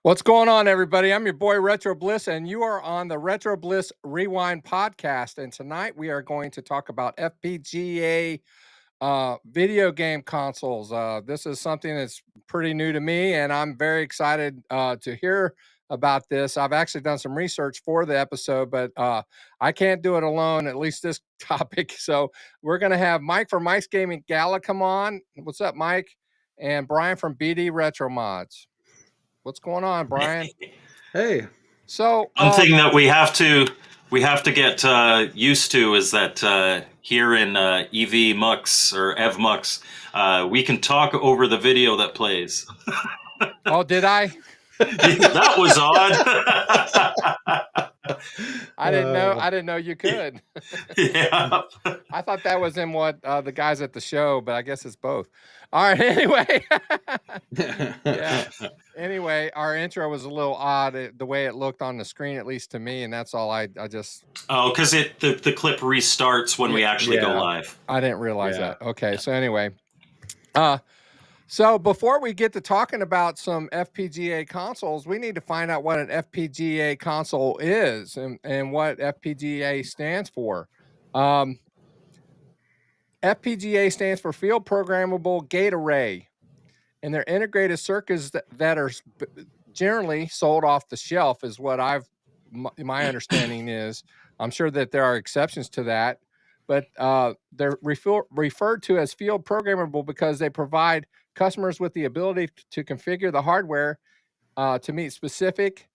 What's going on, everybody? I'm your boy Retro Bliss, and you are on the Retro Bliss Rewind Podcast. And tonight we are going to talk about FPGA video game consoles. This is something that's pretty new to me, and I'm very excited to hear about this. I've actually done some research for the episode, but I can't do it alone, at least this topic. So we're going to have Mike from Mike's Gaming Gala come on. What's up, Mike? And Brian from BD Retro Mods. What's going on, Brian? Hey. So one thing that we have to get used to is that here in EV Mux or Ev Mux, we can talk over the video that plays. Oh, did I? That was odd. I didn't know you could. Yeah. I thought that was in what the guys at the show, but I guess it's both. All right. Anyway. Yeah. Anyway, our intro was a little odd, the way it looked on the screen, at least to me, and that's all I just. Oh, because the clip restarts when we actually go live. I didn't realize that. Okay. So anyway, so before we get to talking about some FPGA consoles, we need to find out what an FPGA console is and what FPGA stands for. FPGA stands for Field-Programmable Gate Array, and they're integrated circuits that are generally sold off the shelf is what my understanding is. I'm sure that there are exceptions to that, but they're referred to as field programmable because they provide customers with the ability to configure the hardware to meet specific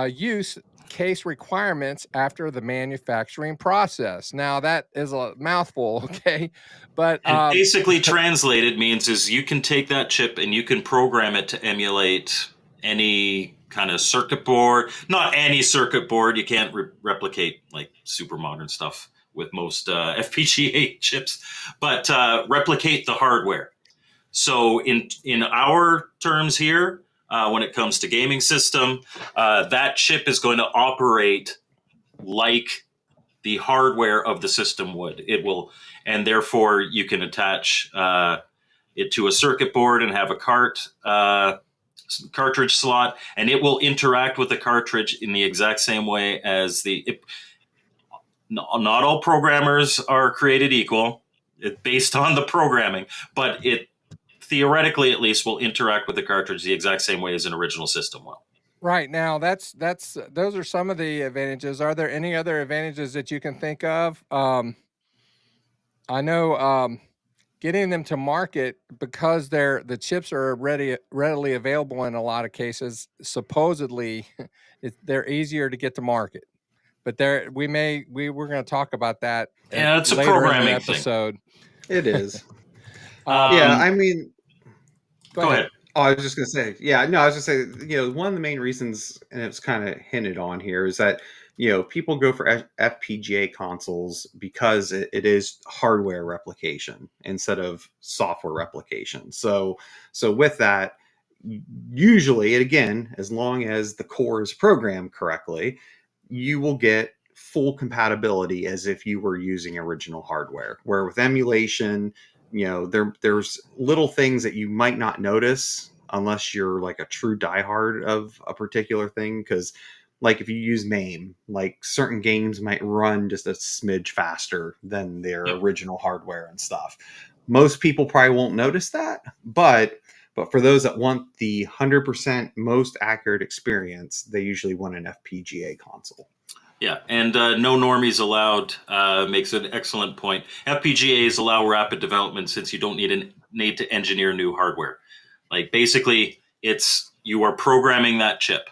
use case requirements after the manufacturing process. Now that is a mouthful, okay? But basically translated means is you can take that chip and you can program it to emulate any kind of circuit board. Not any circuit board. You can't replicate like super modern stuff with most FPGA chips, but replicate the hardware. So in our terms here, when it comes to gaming system, that chip is going to operate like the hardware of the system would. It will, and therefore you can attach it to a circuit board and have a cartridge slot, and it will interact with the cartridge in the exact same way as not all programmers are created equal based on the programming, but it theoretically at least will interact with the cartridge the exact same way as an original system will. Right. Now those are some of the advantages. Are there any other advantages that you can think of? I know getting them to market because the chips are readily available in a lot of cases. Supposedly, they're easier to get to market. But we're going to talk about that. Yeah, it's a programming episode. Thing. It is. Yeah, I mean, go ahead. Oh, I was just going to say, I was just going to say, one of the main reasons, and it's kind of hinted on here, is that, people go for FPGA consoles because it is hardware replication instead of software replication. So with that, usually, and again, as long as the core is programmed correctly, you will get full compatibility as if you were using original hardware. Where with emulation, there's little things that you might not notice unless you're like a true diehard of a particular thing. Because like if you use MAME, like certain games might run just a smidge faster than their original hardware and stuff. Most people probably won't notice that, but for those that want the 100% most accurate experience, they usually want an FPGA console. Yeah, and no normies allowed makes an excellent point. FPGAs allow rapid development since you don't need to engineer new hardware. Like basically, you are programming that chip,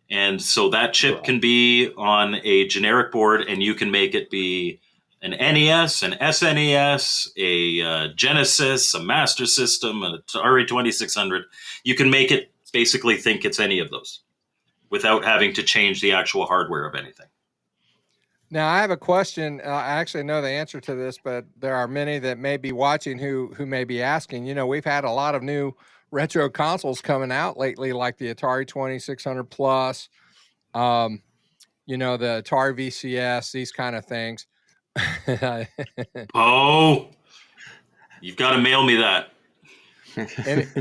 and so that chip can be on a generic board, and you can make it be an NES, an SNES, a Genesis, a Master System, an Atari 2600. You can make it basically think it's any of those, without having to change the actual hardware of anything. Now, I have a question. I actually know the answer to this, but there are many that may be watching who may be asking. We've had a lot of new retro consoles coming out lately, like the Atari 2600 Plus, the Atari VCS, these kind of things. Oh, You've got to mail me that.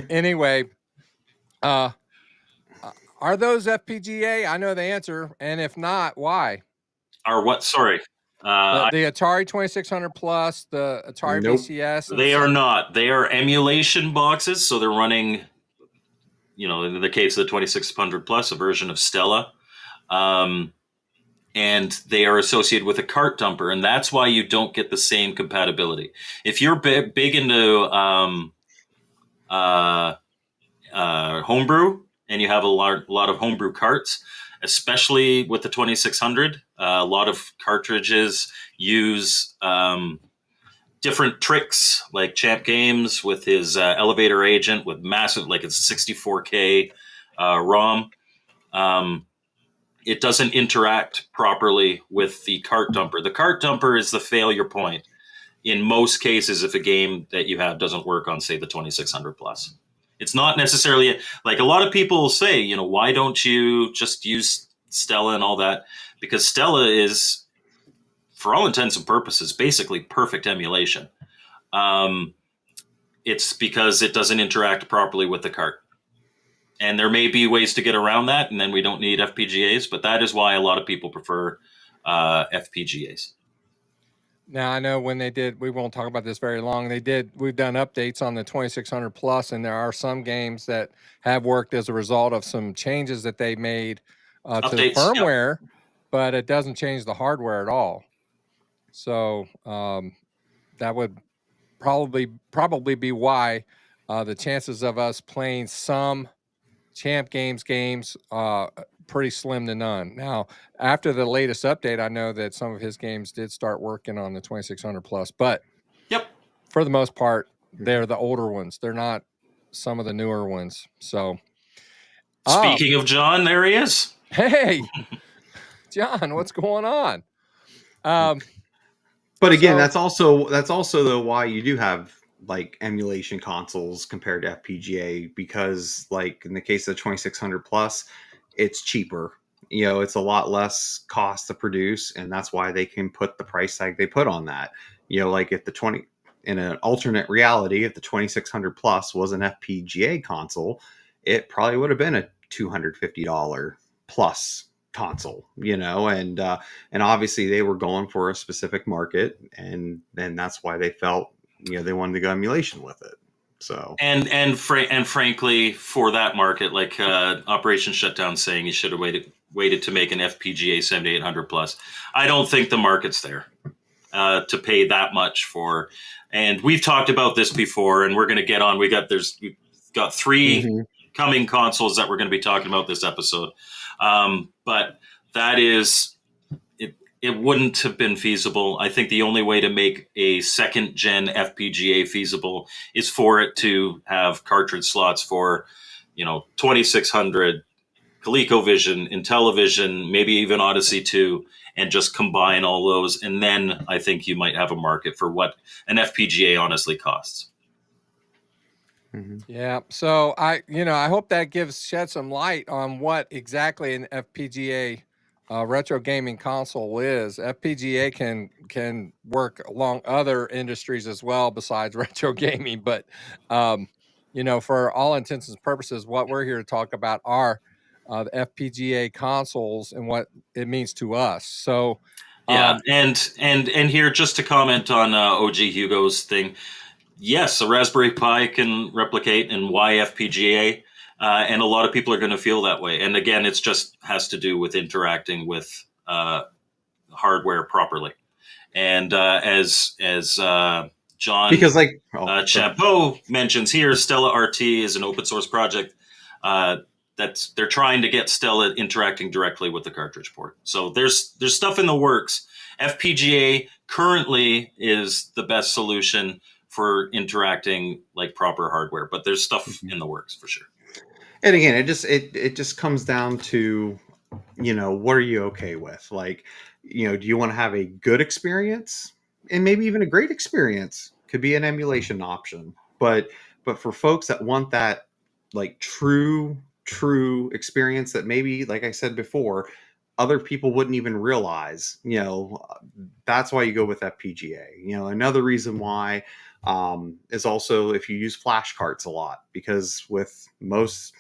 Anyway, are those FPGA? I know the answer, and if not, why? Are what? Sorry. The Atari 2600 Plus, the Atari Nope. VCS. They are not. They are emulation boxes, so they're running, in the case of the 2600 Plus, a version of Stella. And they are associated with a cart dumper, and that's why you don't get the same compatibility. If you're big into homebrew and you have a lot of homebrew carts, especially with the 2600, a lot of cartridges use different tricks, like Champ Games with his elevator agent with massive, like it's 64K ROM. It doesn't interact properly with the cart dumper. The cart dumper is the failure point in most cases if a game that you have doesn't work on, say, the 2600 Plus. It's not necessarily, like a lot of people say, why don't you just use Stella and all that? Because Stella is, for all intents and purposes, basically perfect emulation. It's because it doesn't interact properly with the cart. And there may be ways to get around that, and then we don't need FPGAs, but that is why a lot of people prefer FPGAs. Now, I know when they did, we won't talk about this very long. We've done updates on the 2600 Plus, and there are some games that have worked as a result of some changes that they made to the firmware, yep. But it doesn't change the hardware at all. So that would probably be why the chances of us playing some Champ games pretty slim to none. Now, after the latest update, I know that some of his games did start working on the 2600 Plus, but yep, for the most part, they're the older ones. They're not some of the newer ones. So, speaking of John, there he is. Hey, John, what's going on? But again, that's also though why you do have like emulation consoles compared to FPGA, because like in the case of the 2600 Plus, it's cheaper. It's a lot less cost to produce, and that's why they can put the price tag they put on that. Like if in an alternate reality, if the 2600 Plus was an FPGA console, it probably would have been a $250 plus console, and obviously they were going for a specific market, and then that's why they felt they wanted to go emulation with it. So and frankly, for that market, like Operation Shutdown saying you should have waited to make an FPGA 7800 Plus. I don't think the market's there to pay that much for. And we've talked about this before, and we're going to get on. We've got 3 coming consoles that we're going to be talking about this episode. But that is, it wouldn't have been feasible. I think the only way to make a second gen FPGA feasible is for it to have cartridge slots for, 2600, ColecoVision, Intellivision, maybe even Odyssey 2, and just combine all those. And then I think you might have a market for what an FPGA honestly costs. Yeah. So I hope that shed some light on what exactly an FPGA retro gaming console is. FPGA can work along other industries as well besides retro gaming, but for all intents and purposes, what we're here to talk about are the FPGA consoles and what it means to us. So yeah, and here just to comment on OG Hugo's thing. Yes, a Raspberry Pi can replicate, and why FPGA? And a lot of people are going to feel that way. And again, it's just has to do with interacting with hardware properly. And as John Champeau mentions here, Stella RT is an open source project they're trying to get Stella interacting directly with the cartridge port. So there's stuff in the works. FPGA currently is the best solution for interacting like proper hardware, but there's stuff in the works for sure. And again, it just comes down to, what are you okay with? Like, do you want to have a good experience, and maybe even a great experience could be an emulation option. But for folks that want that like true experience that maybe, like I said before, other people wouldn't even realize, that's why you go with FPGA. Another reason why is also if you use flash carts a lot, because with most,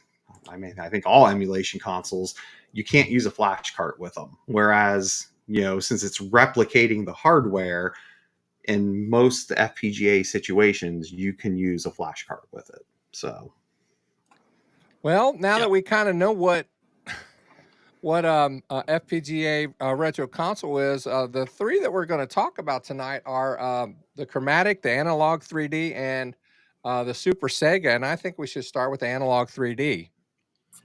I think all emulation consoles, you can't use a flash cart with them. Whereas, since it's replicating the hardware, in most FPGA situations, you can use a flash cart with it. So, well, now that we kind of know what FPGA retro console is, the three that we're going to talk about tonight are the Chromatic, the Analog 3D, and the Super Sega. And I think we should start with the Analog 3D.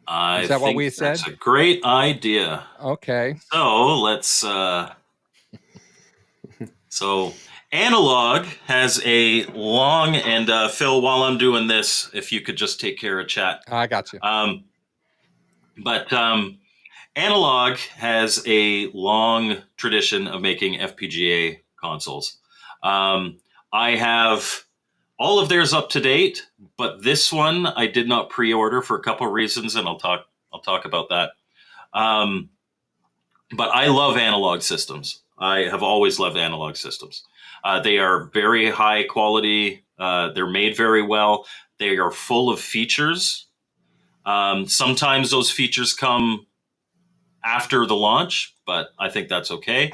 I Is that what think we said? that's a great idea. Okay. So let's. So Analog has a long, and Phil, while I'm doing this, if you could just take care of chat. I got you. But Analog has a long tradition of making FPGA consoles. I have all of theirs up to date, but this one I did not pre-order for a couple of reasons, and I'll talk about that. But I love analog systems. I have always loved analog systems. They are very high quality. They're made very well. They are full of features. Sometimes those features come after the launch, but I think that's okay.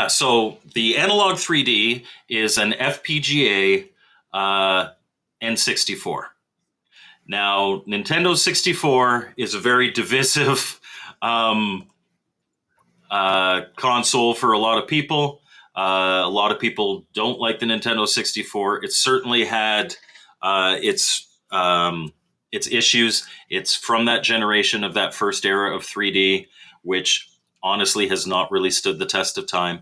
So the Analog 3D is an FPGA N64. Now, Nintendo 64 is a very divisive console for a lot of people. A lot of people don't like the Nintendo 64. It certainly had its issues. It's from that generation of that first era of 3D, which honestly has not really stood the test of time.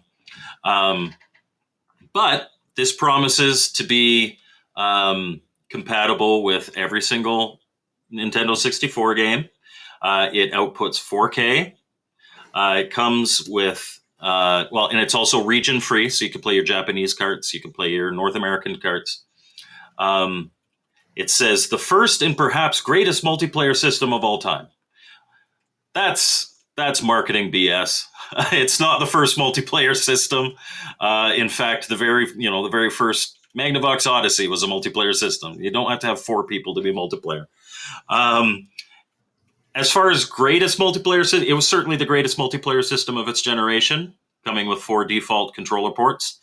But this promises to be compatible with every single Nintendo 64 game. It outputs 4K. It comes with, and it's also region free, so you can play your Japanese carts, you can play your North American carts. It says the first and perhaps greatest multiplayer system of all time. That's marketing BS. It's not the first multiplayer system. In fact, the very first Magnavox Odyssey was a multiplayer system. You don't have to have 4 people to be multiplayer. As far as greatest multiplayer system, it was certainly the greatest multiplayer system of its generation, coming with 4 default controller ports,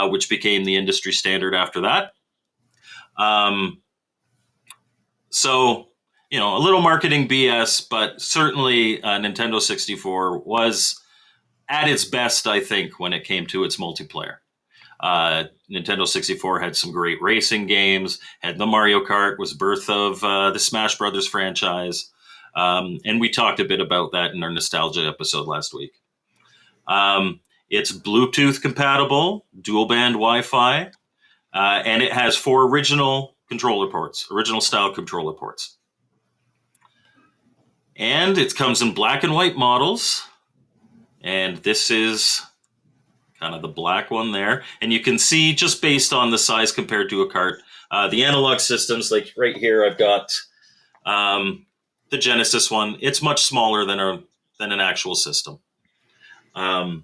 which became the industry standard after that. So, a little marketing BS, but certainly Nintendo 64 was at its best, I think, when it came to its multiplayer. Nintendo 64 had some great racing games, had the Mario Kart, was birth of the Smash Brothers franchise. And we talked a bit about that in our nostalgia episode last week. It's Bluetooth compatible, dual band Wi-Fi, and it has 4 original style controller ports. And it comes in black and white models. And this is kind of the black one there. And you can see just based on the size compared to a cart, the analog systems, like right here, I've got the Genesis one. It's much smaller than an actual system. But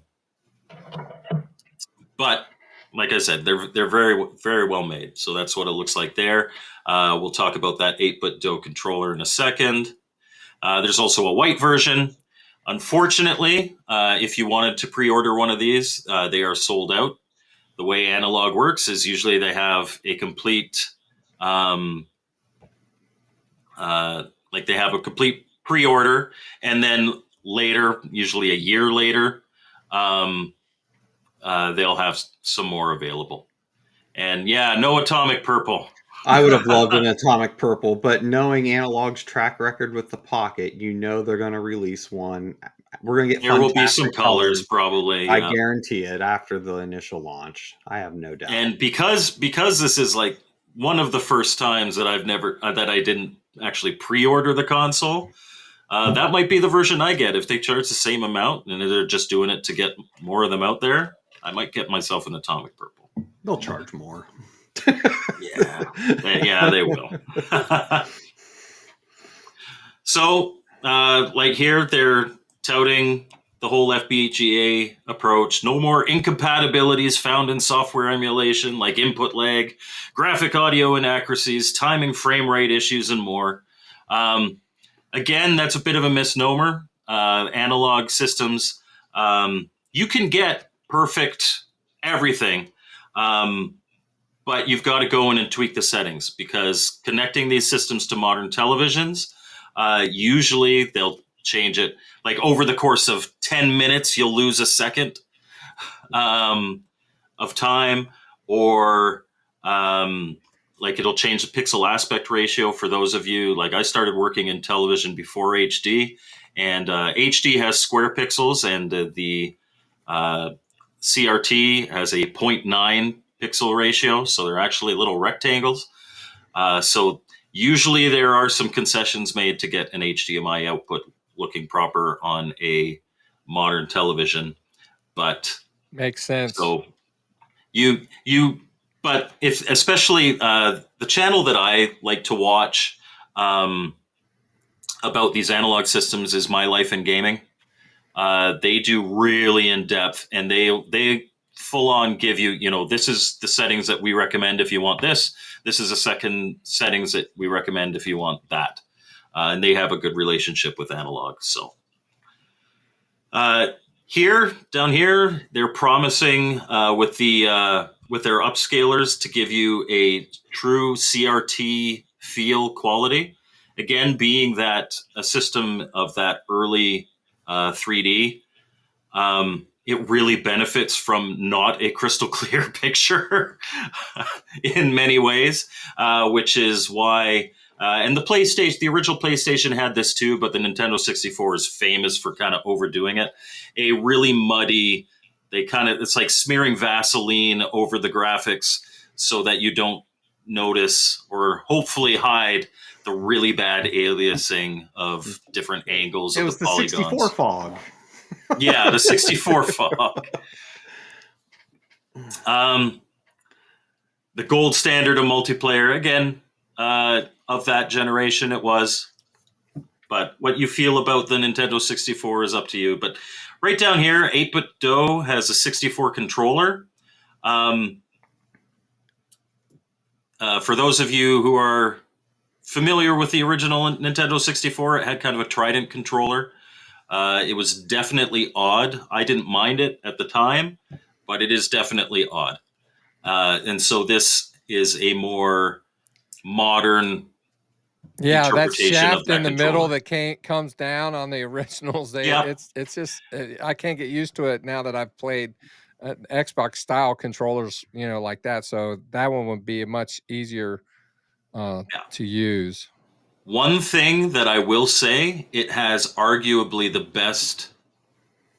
like I said, they're very, very well made. So that's what it looks like there. We'll talk about that 8-bit DOE controller in a second. There's also a white version. Unfortunately, if you wanted to pre-order one of these, they are sold out. The way Analog works is usually they have a complete, they have a complete pre-order, and then later, usually a year later, they'll have some more available. And no Atomic Purple. I would have loved an Atomic Purple, but knowing Analog's track record with the Pocket, they're going to release one. We're going to get there will be some colors probably. I guarantee it after the initial launch. I have no doubt. And because this is like one of the first times that I didn't actually pre-order the console, that might be the version I get. If they charge the same amount and they're just doing it to get more of them out there, I might get myself an Atomic Purple. They'll charge more. They will. So, like here, they're touting the whole FPGA approach. No more incompatibilities found in software emulation like input lag, graphic audio inaccuracies, timing frame rate issues, and more. Again, that's a bit of a misnomer. Analog systems, you can get perfect everything, but you've got to go in and tweak the settings, because connecting these systems to modern televisions, usually they'll change it. Like over the course of 10 minutes, you'll lose a second of time, or like it'll change the pixel aspect ratio. For those of you, like I started working in television before HD, and HD has square pixels, and the CRT has a 0.9 pixel ratio, so they're actually little rectangles. So usually there are some concessions made to get an HDMI output looking proper on a modern television, but makes sense. So but if especially the channel that I like to watch about these analog systems is My Life in Gaming. They do really in depth, and they full on give you, this is the settings that we recommend if you want this. This is a second settings that we recommend if you want that. And they have a good relationship with analog. So down here, they're promising with their upscalers to give you a true CRT feel quality. Again, being that a system of that early 3D, it really benefits from not a crystal clear picture in many ways, which is why. And the original PlayStation had this too, but the Nintendo 64 is famous for kind of overdoing it. A really muddy, it's like smearing Vaseline over the graphics so that you don't notice or hopefully hide the really bad aliasing of different angles of the polygons. It was the 64 fog. Yeah, the 64 fog. The gold standard of multiplayer, again, of that generation it was. But what you feel about the Nintendo 64 is up to you. But right down here, 8-Bit Do has a 64 controller. For those of you who are familiar with the original Nintendo 64, it had kind of a Trident controller. It was definitely odd. I didn't mind it at the time, but it is definitely odd. And so this is a more modern that shaft of that in the controller. middle that comes down on the originals. It's just I can't get used to it now that I've played Xbox style controllers, like that. So that one would be much easier to use. One thing that I will say, it has arguably the best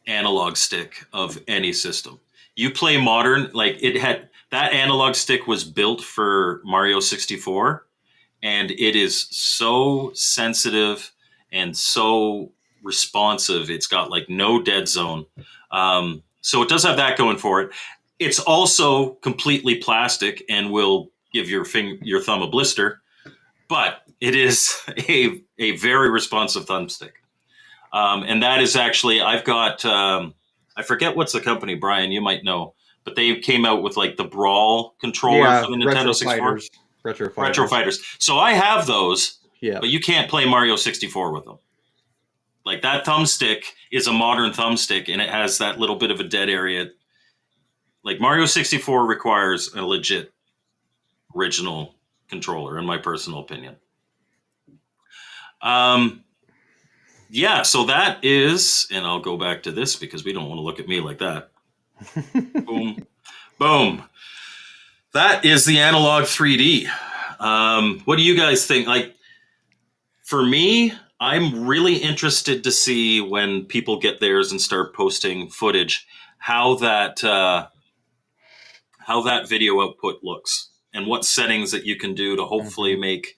analog stick of any system. You play modern, that analog stick was built for Mario 64, and it is so sensitive and so responsive. It's got no dead zone. So it does have that going for it. It's also completely plastic and will give your thumb a blister, but it is a very responsive thumbstick. And that is actually, I've got, I forget what's the company, Brian, you might know, but they came out with the Brawl controller for the Nintendo 64. Retro Fighters. So I have those, but you can't play Mario 64 with them. That thumbstick is a modern thumbstick, and it has that little bit of a dead area. Mario 64 requires a legit original controller, in my personal opinion. So that is, and I'll go back to this because we don't want to look at me like that. Boom. Boom. That is the Analog 3D. What do you guys think? For me, I'm really interested to see when people get theirs and start posting footage, how that video output looks and what settings that you can do to hopefully make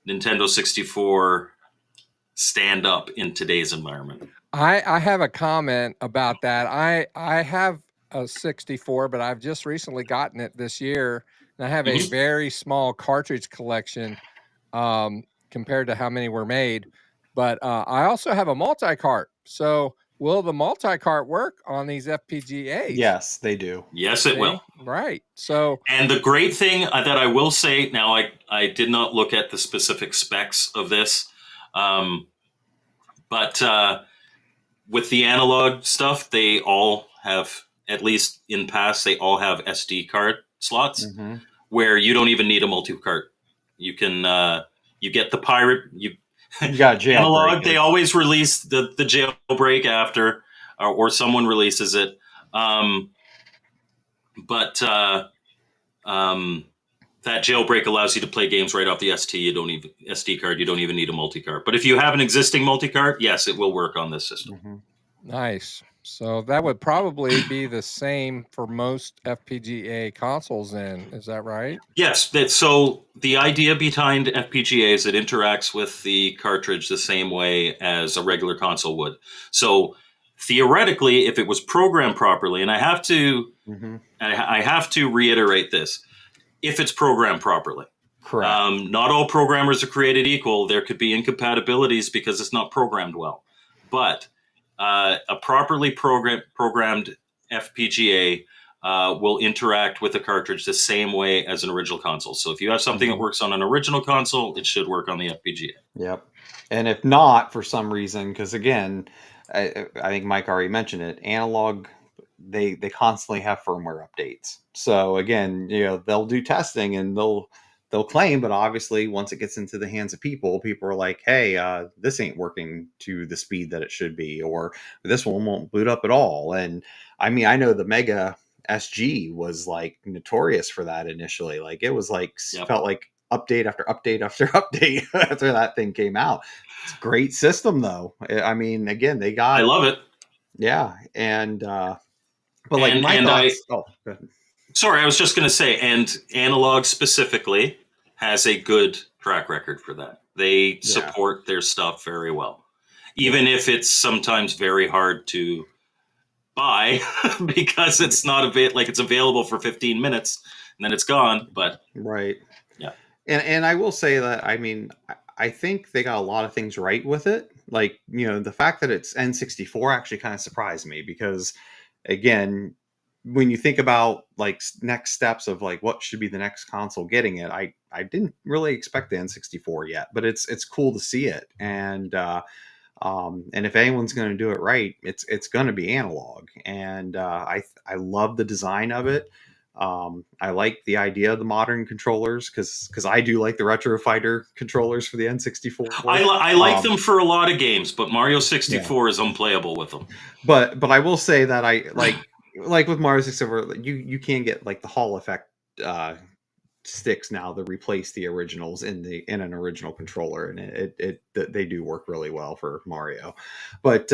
Nintendo 64 stand up in today's environment. I have a comment about that. I have a 64, but I've just recently gotten it this year, and I have a very small cartridge collection compared to how many were made. But I also have a multi-cart. So will the multi-cart work on these FPGAs? Yes, they do. Yes, it will. Right. So, And the great thing that I will say now, I did not look at the specific specs of this, but with the analog stuff, they all have, at least in past, they all have SD card slots Mm-hmm. where you don't even need a multi-cart. You can you get the pirate. You got jailbreak Analog. it. They always release the jailbreak after, or someone releases it. But that jailbreak allows you to play games right off the SD card. You don't even need a multi-cart. But if you have an existing multi-cart, yes, it will work on this system. Mm-hmm. nice. So that would probably be the same for most FPGA consoles then. Is that right? Yes. So the idea behind FPGA is it interacts with the cartridge the same way as a regular console would. So theoretically, if it was programmed properly, and I have to reiterate this, if it's programmed properly. Correct. Not all programmers are created equal. There could be incompatibilities because it's not programmed well. But a properly programmed FPGA will interact with the cartridge the same way as an original console. So if you have something that works on an original console, it should work on the FPGA. Yep. And if not, for some reason, because again, I think Mike already mentioned it, Analog, they constantly have firmware updates. So again, they'll do testing and they'll claim, but obviously once it gets into the hands of people are like, hey, this ain't working to the speed that it should be, or this one won't boot up at all. And I mean, I know the Mega SG was like notorious for that initially. Like it was like, felt like update after update after update after that thing came out. It's a great system though. I mean, again, they got, I love it. Yeah. And but like my thoughts, go ahead. Sorry, I was just going to say, and Analog specifically has a good track record for that. They support their stuff very well, even if it's sometimes very hard to buy because it's not it's available for 15 minutes and then it's gone. But right, yeah. And I will say that, I mean, I think they got a lot of things right with it. Like, the fact that it's N64 actually kind of surprised me because, again, when you think about like next steps of like what should be the next console getting it, I didn't really expect the N64 yet, but it's cool to see it. And if anyone's going to do it right, it's going to be Analog. And I love the design of it. I like the idea of the modern controllers because I do like the Retro Fighter controllers for the N64. I like them for a lot of games, but Mario 64 is unplayable with them. But I will say that I like with Mario 64, you can get like the Hall effect sticks now to replace the originals in an original controller, and they do work really well for Mario. But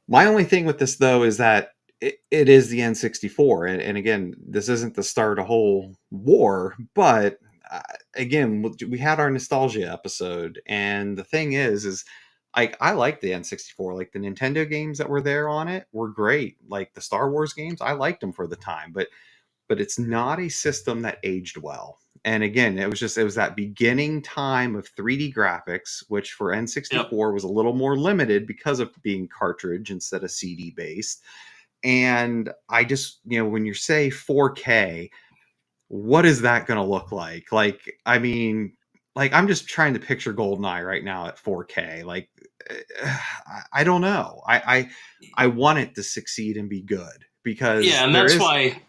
my only thing with this though is that it is the N64, and again, this isn't to start a whole war, but again, we had our nostalgia episode, and the thing is I like the N64. Like the Nintendo games that were there on it were great. Like the Star Wars games, I liked them for the time, but it's not a system that aged well. And again, it was that beginning time of 3D graphics, which for N64 was a little more limited because of being cartridge instead of CD based. And I just, when you say 4K, what is that going to look like? Like, I mean, like I'm just trying to picture GoldenEye right now at 4K. Like, I don't know. I want it to succeed and be good because and that's why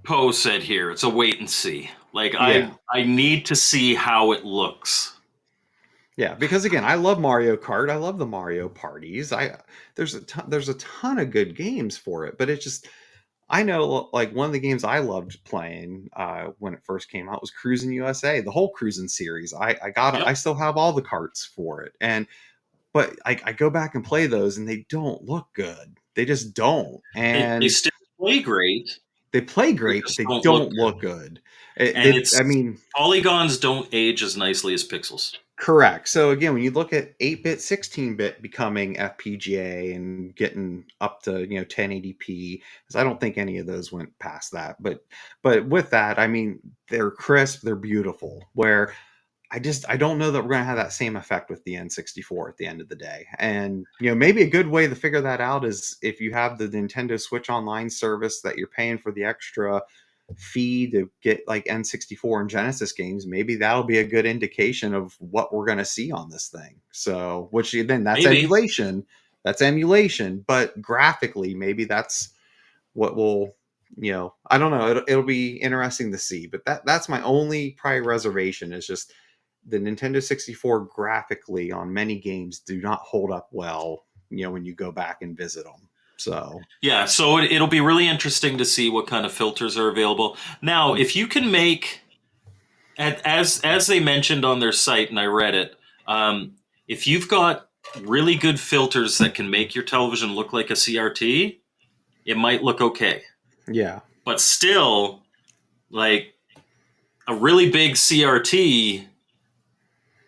Poe said here it's a wait and see. Like I need to see how it looks. Yeah, because again, I love Mario Kart. I love the Mario parties. There's a ton of good games for it, but it's just I know like one of the games I loved playing when it first came out was Cruisin' USA, the whole Cruisin' series. I still have all the carts for it, but I go back and play those, and they don't look good. They just don't, and they still play great. They play great, but they don't look good. I mean, polygons don't age as nicely as pixels. Correct. So again, when you look at 8-bit, 16-bit becoming FPGA and getting up to 1080p, because I don't think any of those went past that. But with that, I mean, they're crisp, they're beautiful. Where I don't know that we're going to have that same effect with the N64 at the end of the day. And, maybe a good way to figure that out is if you have the Nintendo Switch Online service that you're paying for the extra fee to get like N64 and Genesis games, maybe that'll be a good indication of what we're going to see on this thing. So, which then that's Maybe. emulation. That's emulation, but graphically, maybe that's what will, I don't know. It'll be interesting to see, but that's my only prior reservation is just the Nintendo 64 graphically on many games do not hold up well, when you go back and visit them. So Yeah, so it'll be really interesting to see what kind of filters are available. Now, if you can make, as they mentioned on their site, and I read it, if you've got really good filters that can make your television look like a CRT, it might look okay. Yeah. But still, like a really big CRT,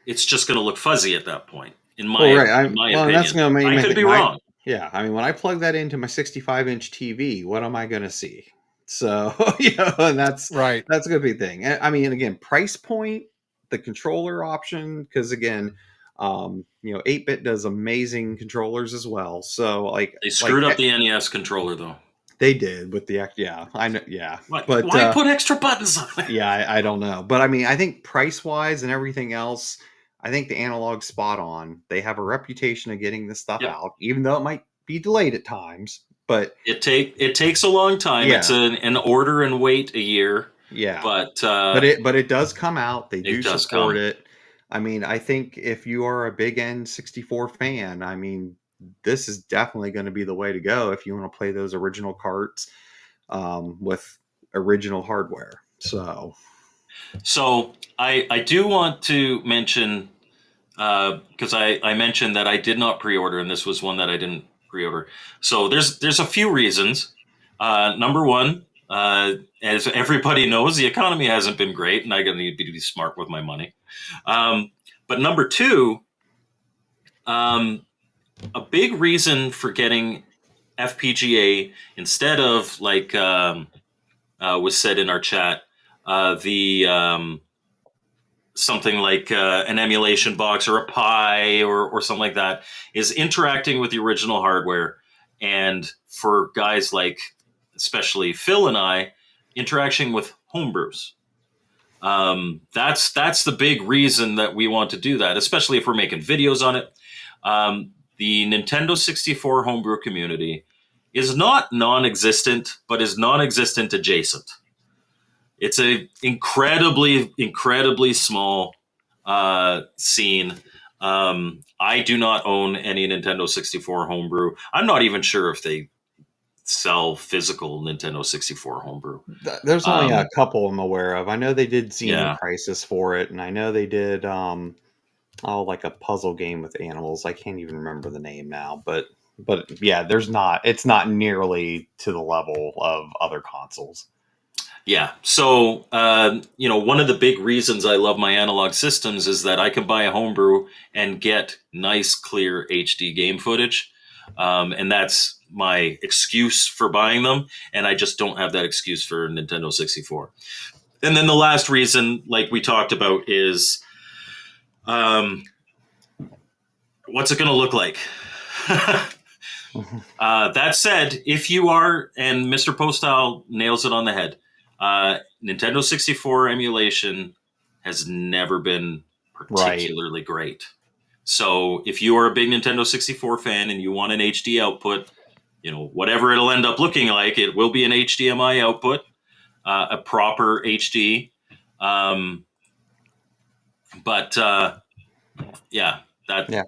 it's just going to look fuzzy at that point, in my opinion. That's going to I could be wrong. Yeah, I mean, when I plug that into my 65-inch TV, what am I going to see? So, and that's Right. That's a good big thing. I mean, again, price point, the controller option, because again, 8-bit does amazing controllers as well. So, like they screwed up the NES controller, though. They did with the I know, yeah. But why put extra buttons on it? Yeah, I don't know, but I mean, I think price wise and everything else, I think the Analog's spot on. They have a reputation of getting this stuff out, even though it might be delayed at times. But it takes a long time. Yeah. It's an order and wait a year. Yeah, but it does come out. They do support it. I mean, I think if you are a big N64 fan, I mean, this is definitely going to be the way to go if you want to play those original carts with original hardware. So I do want to mention, because I mentioned that I did not pre-order, and this was one that I didn't pre-order. So there's a few reasons. Number one, as everybody knows, the economy hasn't been great, and I'm going to need to be smart with my money. But number two, a big reason for getting FPGA instead of, like was said in our chat, something like an emulation box or a Pi or something like that, is interacting with the original hardware. And for guys like, especially Phil and I, interaction with homebrews. That's the big reason that we want to do that, especially if we're making videos on it. The Nintendo 64 homebrew community is not non-existent, but is non-existent adjacent. It's a incredibly, incredibly small scene. I do not own any Nintendo 64 homebrew. I'm not even sure if they sell physical Nintendo 64 homebrew. There's only a couple I'm aware of. I know they did Xeno Crisis for it, and I know they did like a puzzle game with animals. I can't even remember the name now, but yeah, it's not nearly to the level of other consoles. Yeah. So, one of the big reasons I love my analog systems is that I can buy a homebrew and get nice, clear HD game footage. And that's my excuse for buying them. And I just don't have that excuse for Nintendo 64. And then the last reason, like we talked about, is what's it going to look like? That said, if you are, and Mr. Postal nails it on the head, Nintendo 64 emulation has never been particularly great. So if you are a big Nintendo 64 fan and you want an HD output, whatever it'll end up looking like, it will be an HDMI output, a proper HD.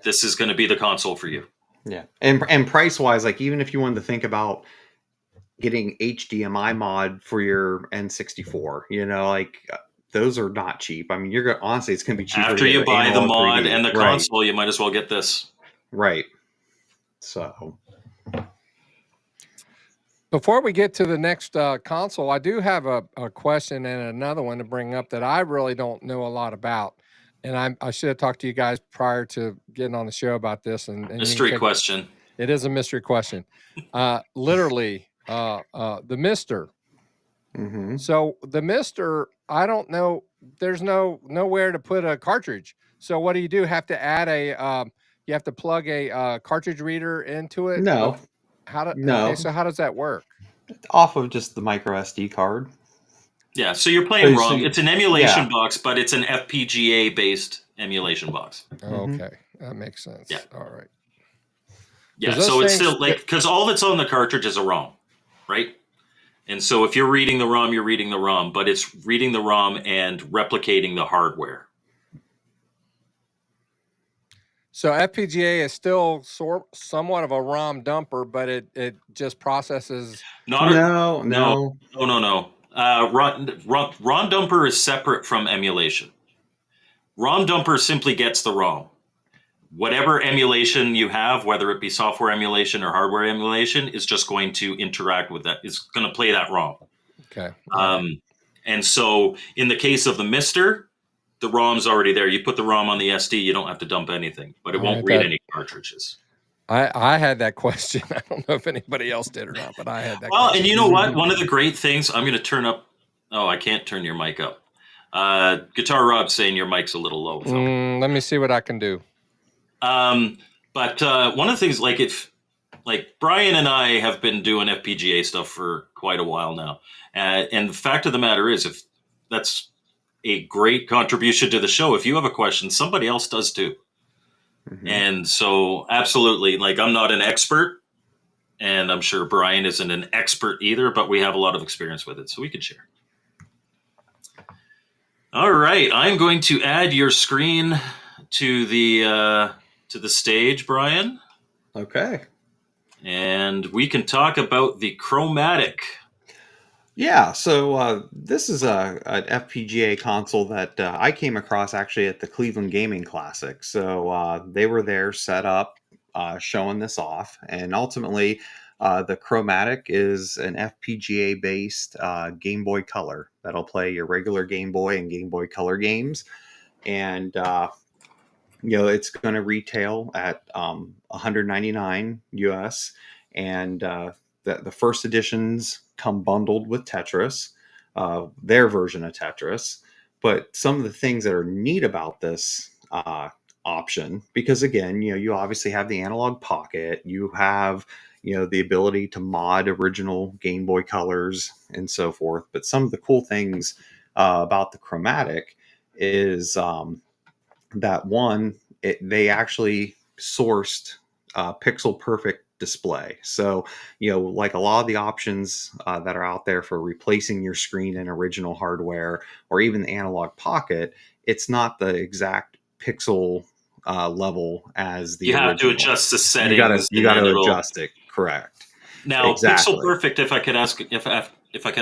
This is going to be the console for you. Yeah. And price wise, like even if you wanted to think about getting HDMI mod for your N64, like those are not cheap. I mean, honestly, it's going to be cheaper. After you buy the mod and the console, you might as well get this. Right. So before we get to the next console, I do have a question and another one to bring up that I really don't know a lot about. And I should have talked to you guys prior to getting on the show about this. And mystery question. It is a mystery question. Literally, the MiSTer. Mm-hmm. So the MiSTer, I don't know. There's nowhere to put a cartridge. So what do? Have to add a you have to plug a cartridge reader into it. No, Okay, no, so how does that work? off of just the micro SD card. Yeah, so you're playing So wrong. It's an emulation yeah. box, but it's an FPGA based emulation box. Mhm. Okay, that makes sense. Yeah. All right. Yeah, Those so it's things still like because all that's on the cartridge is a ROM, right? And so if you're reading the ROM, you're reading the ROM, but it's reading the ROM and replicating the hardware. So FPGA is still somewhat of a ROM dumper, but it just processes. Not a, No, no, no. no. ROM dumper is separate from emulation. ROM dumper simply gets the ROM. Whatever emulation you have, whether it be software emulation or hardware emulation, is just going to interact with that. It's going to play that ROM. Okay. All right. And so in the case of the MiSTer, the ROM's already there. You put the ROM on the SD, you don't have to dump anything, but it All won't right, read that- any cartridges. I had that question. I don't know if anybody else did or not, but I had that Well, question. and you know what? One of the great things, I'm going to turn up. Oh, I can't turn your mic up. Guitar Rob's saying your mic's a little low. Let me see what I can do. But one of the things, like Brian and I have been doing FPGA stuff for quite a while now, and the fact of the matter is, if that's a great contribution to the show, if you have a question, somebody else does too. Mhm. And so, absolutely, like I'm not an expert, and I'm sure Brian isn't an expert either, but we have a lot of experience with it, so we could share. All right, I'm going to add your screen to the stage, Brian. Okay. And we can talk about the chromatic. Yeah, so this is an FPGA console that I came across actually at the Cleveland Gaming Classic. So they were there set up, showing this off. And ultimately, the chromatic is an FPGA based Game Boy Color that'll play your regular Game Boy and Game Boy Color games. And it's going to retail at $199 US, and the first editions come bundled with Tetris, their version of Tetris. But some of the things that are neat about this option, because again, you obviously have the Analogue Pocket, you have the ability to mod original Game Boy colors and so forth. But some of the cool things about the chromatic is that one, they actually sourced pixel perfect display. So, like a lot of the options that are out there for replacing your screen in original hardware or even the Analogue Pocket, it's not the exact pixel level as the You original. have to adjust the settings. You got to adjust it. Correct. Now, Exactly. Pixel Perfect. If I could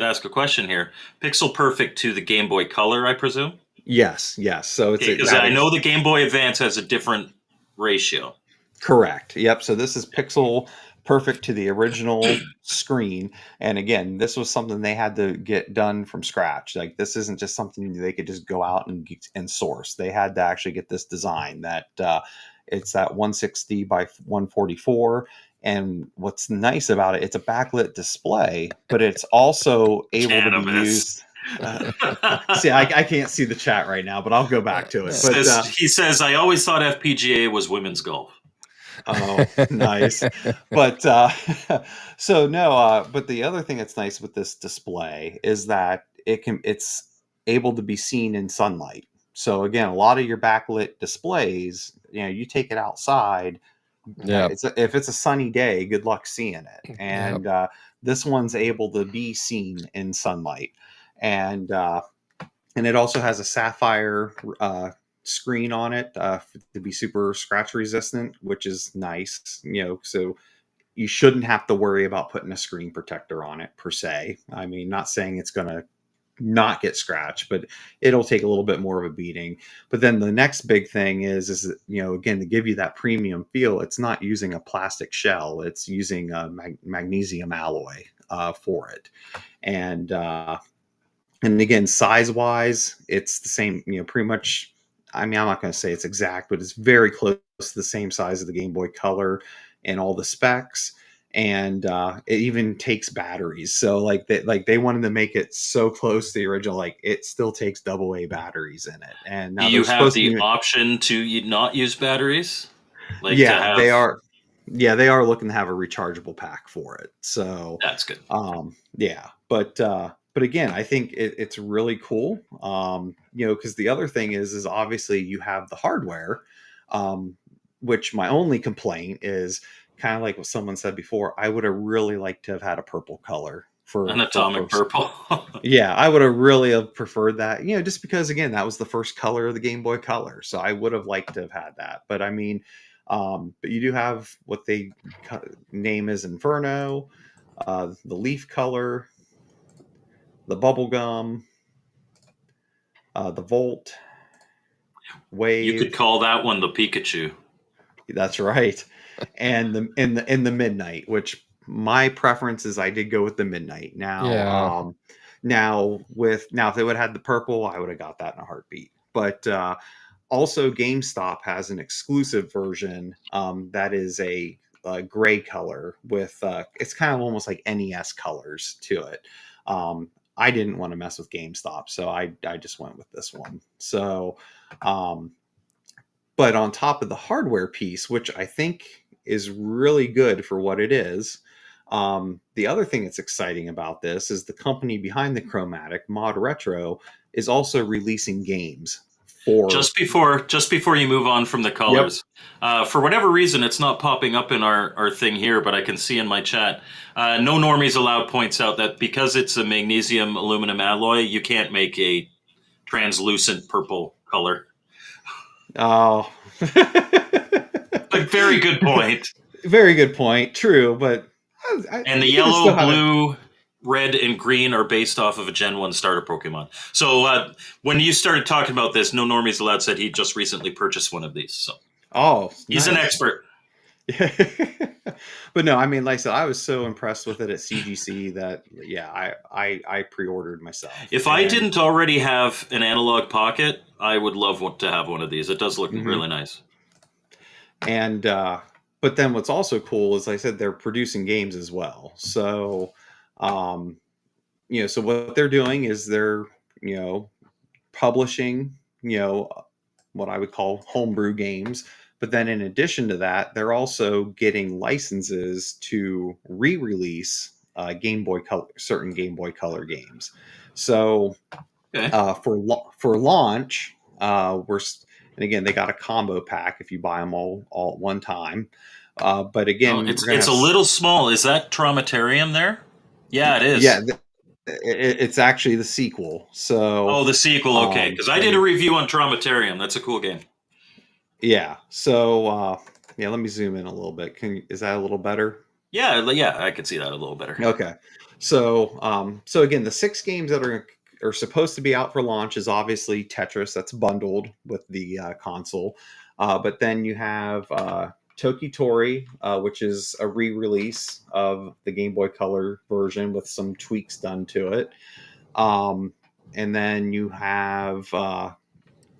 ask a question here, Pixel Perfect to the Game Boy Color, I presume. Yes. So it's because I know the Game Boy Advance has a different ratio. Correct. Yep. So this is pixel perfect to the original screen. And again, this was something they had to get done from scratch. Like this isn't just something they could just go out and source. They had to actually get this design that it's that 160 by 144. And what's nice about it, it's a backlit display, but it's also able to be used. See, I can't see the chat right now, but I'll go back to it. But he says, I always thought FPGA was women's golf. Oh, nice. But so no, but the other thing that's nice with this display is that it's able to be seen in sunlight. So again, a lot of your backlit displays, you take it outside. Yeah. If it's a sunny day, good luck seeing it. And this one's able to be seen in sunlight. And it also has a sapphire screen on it to be super scratch resistant, which is nice. So you shouldn't have to worry about putting a screen protector on it per se. I mean, not saying it's going to not get scratched, but it'll take a little bit more of a beating. But then the next big thing is again, to give you that premium feel, it's not using a plastic shell, it's using a magnesium alloy for it. And again, size wise, it's the same, pretty much. I mean, I'm not going to say it's exact, but it's very close to the same size of the Game Boy Color and all the specs. and it even takes batteries. So like they wanted to make it so close to the original, like it still takes AA batteries in it. And Do now you they're have supposed to the be, option to not use batteries? Like to yeah, have. they are. Yeah, they are looking to have a rechargeable pack for it. So, That's good. yeah, but again, I think it's really cool. Because the other thing is obviously you have the hardware, um, which my only complaint is kind of like what someone said before. I would have really liked to have had a purple color An for atomic first. purple. Yeah, I would have really have preferred that, just because again, that was the first color of the Game Boy Color. So I would have liked to have had that. But I mean, but you do have what they name as Inferno, the leaf color, the bubblegum, the Volt, You could Wave. call that one the Pikachu. That's right. And the Midnight, which my preference is I did go with the Midnight. Now, Yeah. now if they would have had the purple, I would have got that in a heartbeat. But also, GameStop has an exclusive version that is a gray color with it's kind of almost like NES colors to it. I didn't want to mess with GameStop, so I just went with this one. So, but on top of the hardware piece, which I think is really good for what it is, the other thing that's exciting about this is the company behind the Chromatic, Mod Retro, is also releasing games for. Just before you move on from the Yep. colors, for whatever reason, it's not popping up in our thing here, but I can see in my chat. No Normies Allowed points out that because it's a magnesium aluminum alloy, you can't make a translucent purple color. Oh. A very good point. Very good point. True, but And the yellow, blue, red, and green are based off of a Gen 1 starter Pokemon. So when you started talking about this, No Normies Allowed said he just recently purchased one of these. So he's an expert. But no, I mean, like I said, I was so impressed with it at CGC that I pre-ordered myself. If I didn't already have an Analogue Pocket, I would love to have one of these. It does look really nice. And but then what's also cool is, like I said, they're producing games as well. So so what they're doing is they're publishing what I would call homebrew games. But then in addition to that, they're also getting licenses to re-release Game Boy Color, certain Game Boy Color games. So for launch, and again, they got a combo pack if you buy them all at one time. But again, it's a little small. Is that Traumatarium there? Yeah, it is. Yeah, it's actually the sequel. So the sequel. Okay, because I did a review on Traumatarium. That's a cool game. Yeah. So let me zoom in a little bit. Is that a little better? Yeah, I could see that a little better. Okay. So again, the 6 games that are supposed to be out for launch is obviously Tetris. That's bundled with the console. But then you have Tokitori, which is a re-release of the Game Boy Color version with some tweaks done to it. And then you have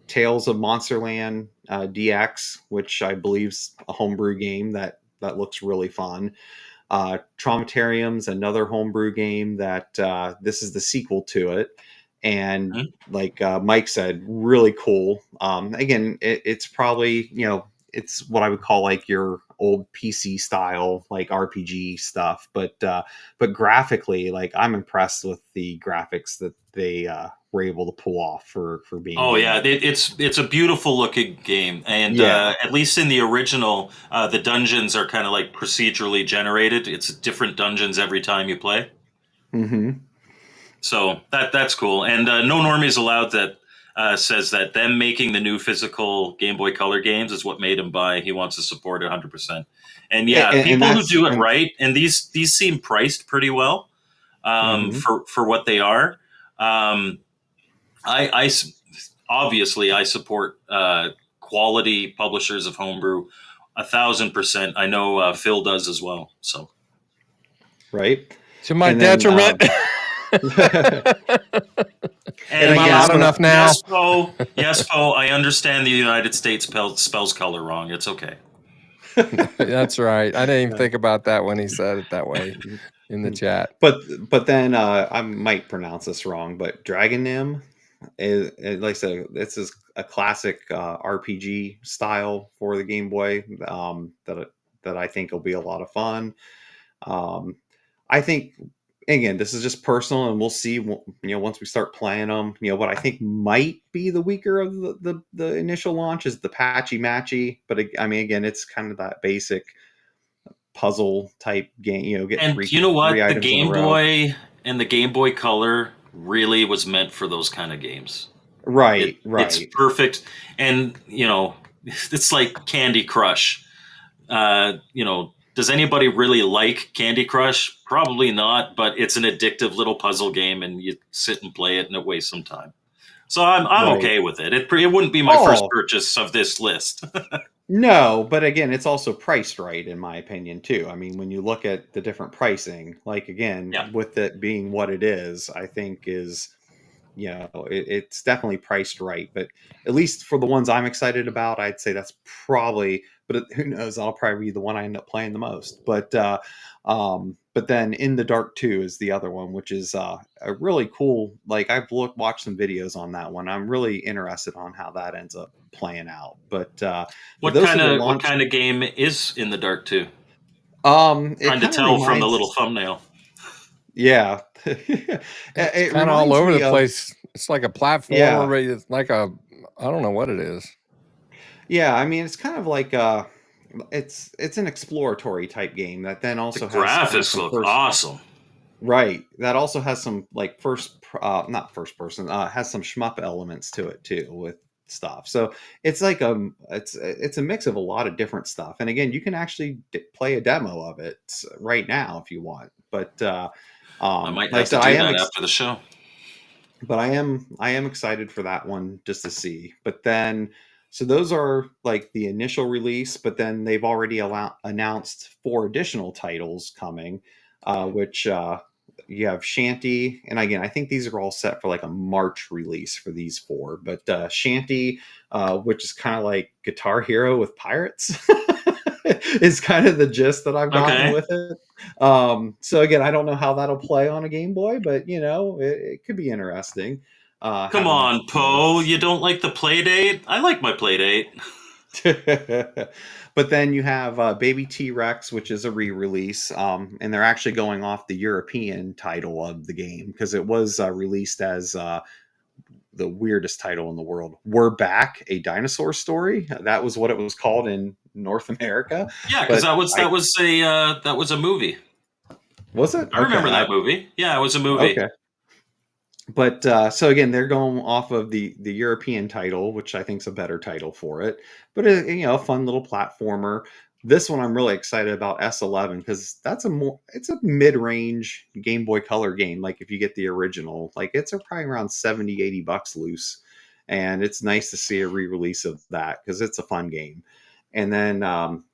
Tales of Monsterland DX, which I believe is a homebrew game that looks really fun. Traumatarium's another homebrew game that this is the sequel to it. And like Mike said, really cool. Again, it's probably, it's what I would call like your old PC style, like RPG stuff. But graphically, like I'm impressed with the graphics that they were able to pull off for being. Oh yeah, it's a beautiful looking game, and at least in the original, the dungeons are kind of like procedurally generated. It's different dungeons every time you play. Mm-hmm. So that's cool. And No Normies Allowed that says that them making the new physical Game Boy Color games is what made him buy. He wants to support it 100%. And people who do it right, and these seem priced pretty well for what they are. I obviously I support quality publishers of homebrew 1,000%. I know Phil does as well. So right to my detriment. And am I loud enough now? Yes, Poe. I understand the United States spells color wrong. It's okay. That's right. I didn't even think about that when he said it that way in the chat. But then I might pronounce this wrong, but Dragonim is like I said, this is a classic RPG style for the Game Boy that I think will be a lot of fun. Um, I think again, this is just personal, and we'll see. Once we start playing them, what I think might be the weaker of the initial launch is the patchy matchy. But I mean, again, it's kind of that basic puzzle type game. Get And three you know three what? The items in a Game row. Boy and the Game Boy Color really was meant for those kind of games. Right, It's right. perfect, and it's like Candy Crush. Does anybody really like Candy Crush? Probably not, but it's an addictive little puzzle game, and you sit and play it, and it wastes some time. So I'm Right. okay with it. It wouldn't be my first Oh, purchase of this list. no, but again, it's also priced right, in my opinion, too. I mean, when you look at the different pricing, like again, Yeah. with it being what it is, I think is, it's definitely priced right. But at least for the ones I'm excited about, I'd say that's probably, who knows, that'll probably be the one I end up playing the most. But then In the Dark 2 is the other one, which is a really cool, like watched some videos on that one. I'm really interested on how that ends up playing out. But What those kind are the of what launch. kind of game is In the Dark 2? It Trying to kind of tell from the little reminds, thumbnail. yeah, It's it kind of all reminds over me the of, place. It's like a platformer, yeah, but it's like I don't know what it is. yeah. I mean, it's kind of like it's an exploratory type game that then The also has kind of graphics some look first, awesome. right. That also has some like not first person, has some shmup elements to it too with stuff. So it's like it's a mix of a lot of different stuff. And again, you can actually play a demo of it right now if you want. I might Like I have to said, I do am that after the show. but I am excited for that one just to see. But then, so those are like the initial release, but then they've already announced 4 additional titles coming, which you have Shanty, and again, I think these are all set for like a March release for these 4. But Shanty, which is kind of like Guitar Hero with pirates. Is kind of the gist that I've gotten Okay. with it. So again, I don't know how that'll play on a Game Boy, but it could be interesting. Come Having that, on, Poe. You don't like the Playdate? I like my Playdate. But then you have Baby T-Rex, which is a re-release, and they're actually going off the European title of the game because it was released as the weirdest title in the world. We're Back, a Dinosaur Story. That was what it was called in North America. Yeah, because But that was a movie. was it? I remember that movie. Yeah, it was a movie. Okay. But so again, they're going off of the European title, which I think is a better title for it. But a fun little platformer. This one I'm really excited about, S11, because it's a mid-range Game Boy Color game. Like if you get the original, like it's probably around 70-80 bucks loose, and it's nice to see a re-release of that because it's a fun game. And then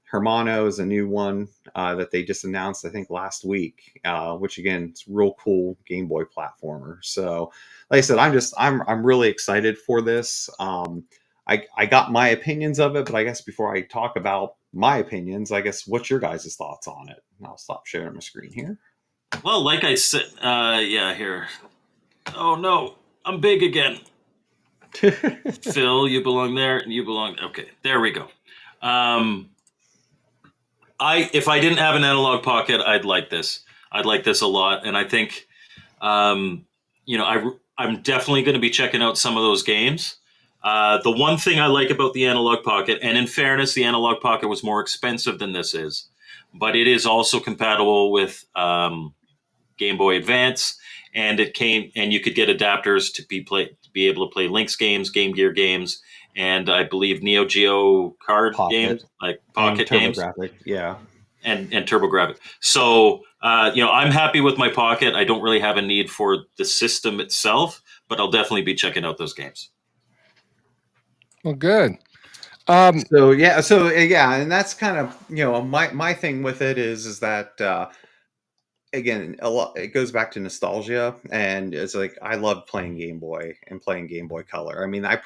Hermano is a new one that they just announced, I think, last week, which again, it's real cool Game Boy platformer. So, like I said, I'm really excited for this. I got my opinions of it, but I guess before I talk about my opinions, I guess what's your guys' thoughts on it? And I'll stop sharing my screen here. Well, like I said, yeah, here. Oh no, I'm big again. Phil, you belong there, and you belong. Okay, there we go. If I didn't have an Analog Pocket, I'd like this. I'd like this a lot, and I think, I'm definitely going to be checking out some of those games. The one thing I like about the Analog Pocket, and in fairness, the Analog Pocket was more expensive than this is, but it is also compatible with Game Boy Advance, and you could get adapters to be able to play Lynx games, Game Gear games, and I believe Neo Geo card Pocket games, like and Pocket games, TurboGrafx, yeah. and TurboGrafx. So I'm happy with my Pocket. I don't really have a need for the system itself, but I'll definitely be checking out those games. Well, good. So yeah, and that's kind of my thing with it is that again, a lot, it goes back to nostalgia, and it's like I love playing Game Boy and playing Game Boy Color. I mean, that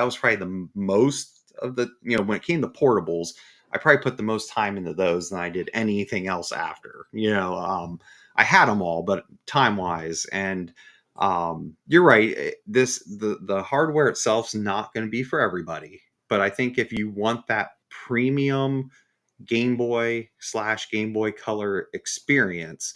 was probably the most of the when it came to portables, I probably put the most time into those than I did anything else after. I had them all, but time wise, and you're right. The hardware itself's not going to be for everybody, but I think if you want that premium Game Boy / Game Boy Color experience,